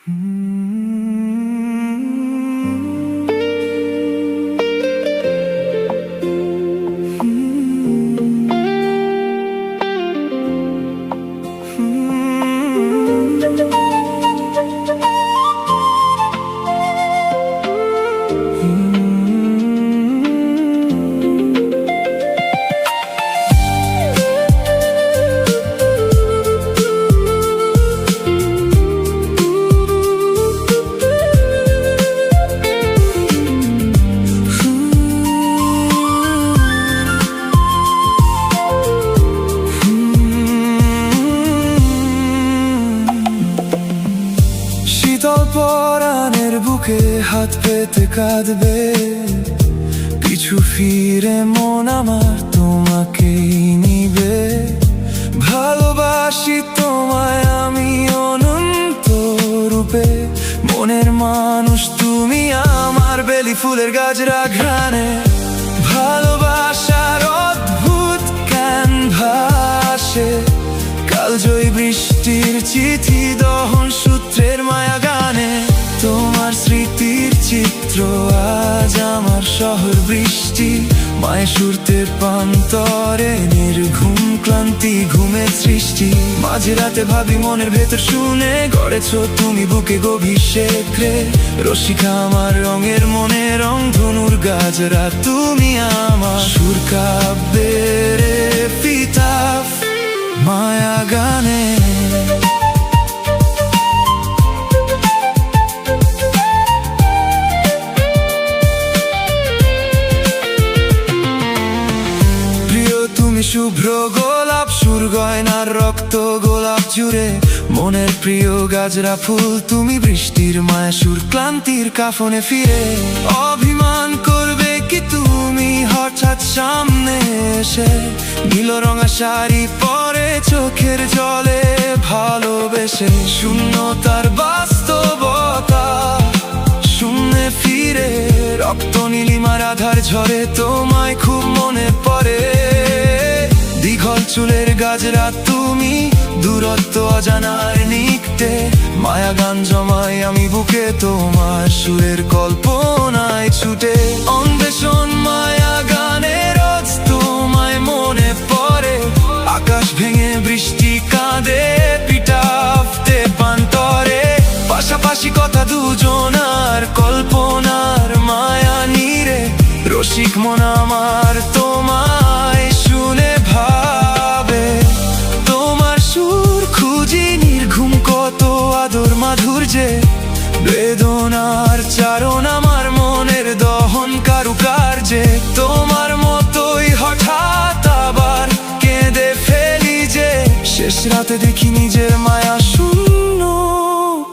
শীতল পরাণের বুকে হাত পেতে কাঁদবে, পিছু ফিরে মন আমার তোমাকেই নিবে। ভালোবাসি তোমায় আমি অনন্ত রূপে, মনের মানুষ তুমি আমার, বেলি ফুলের গাজরা ঘ্রাণে। ভালোবাসার অদ্ভুত ক্যানভাসে কালজয়ী বৃষ্টির চিঠি, দহন সূত্রের মায়া গানে। তোমার স্মৃতির চিত্র আজ আমার শহর বৃষ্টি, মায়ের সুরতে প্রান্তরে নির্ঘুম ক্লান্তি ঘুমের সৃষ্টি। মাঝে রাতে ভাবি মনের ভেতর শুনে, গড়েছ তুমি বুকে গভীর শেখরে। রসিকা আমার রঙের মনে রং ধনুর গাজরা তুমি আমার, সুর কাব্যের এপিতাফ মায়া গানে। প্রিয় তুমি শুভ্র গোলাপ, সুর গয়নার রক্ত গোলাপ জুড়ে। মনের প্রিয় গাজরা ফুল তুমি, বৃষ্টির মায়া সুর ক্লান্তির কাফনে ফিরে। অভিমান করবে কি তুমি হঠাৎ সামনে এসে, নীল রঙা শাড়ি পরে চোখের জলে ভালোবেসে। শূন্যতার বাস্তবতা শূন্যে ফিরে, রক্ত নীলিমার আধার ঝরে, তোমায় খুব মনে পড়ে। দীঘল চুলের গাজরা তুমি, দূরত্ব অজানার নিকটে। মায়া গান জমাই আমি বুকে, তোমার সুরের কল্পনায় ছুটে। অন্বেষণ মায়া গানে রোজ তোমায় মনে পড়ে। আকাশ ভেঙে বৃষ্টি কাঁদে, পিটাফতে প্রান্তরে। পাশাপাশি কথা দুজনার, কল্পনার মায়া নীরে। রসিক মন আমার তোমায় শুনে ভাবে, তোমার সুর খুঁজি নির্ঘুম কত আদর মাধুর্যে। বেদনার চারণ আমার মনের দহন কারুকার্যে। তোমার মতোই হঠাৎ আবার কেঁদে ফেলি যে, শেষ রাতে দেখি নিজের মায়া শূন্য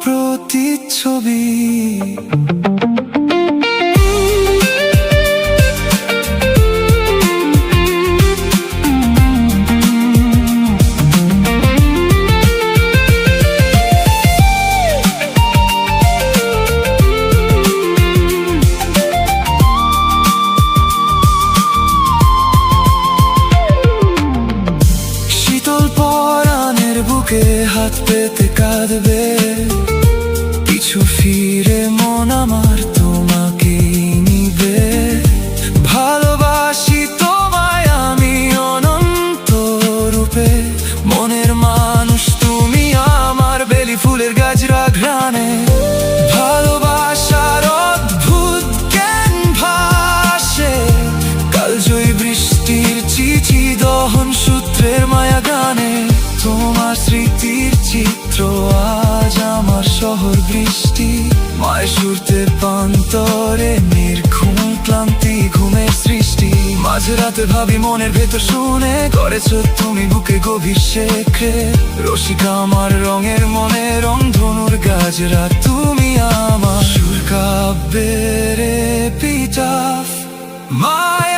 প্রতিচ্ছবি। বুকে হাত পেতে কাঁদবে, পিছু ফিরে মন আমার তোমাকেই নিবে। ভালোবাসি তোমায় আমি অনন্ত রূপে, মনের মানুষ তুমি আমার, বেলি ফুলের গাজরা ঘ্রাণে। ভালোবাসার অদ্ভুত ক্যানভাসে কালজয়ী বৃষ্টির চিঠি, দহন সূত্রের মায়া গানে। তোমার স্মৃতির চিত্র আজ আমার শহর বৃষ্টি, মায়ের সুরতে প্রান্তরে নির্ঘুম ক্লান্তি ঘুমের সৃষ্টি। মাঝে রাতে ভাবি মনের ভেতর শুনে, করেছ তুমি বুকে গভীর শেখরে। রসিকা আমার রঙের মনে রং ধনুর গাজরা তুমি আমার, সুর কাব্যের এপিতাফ মায়া।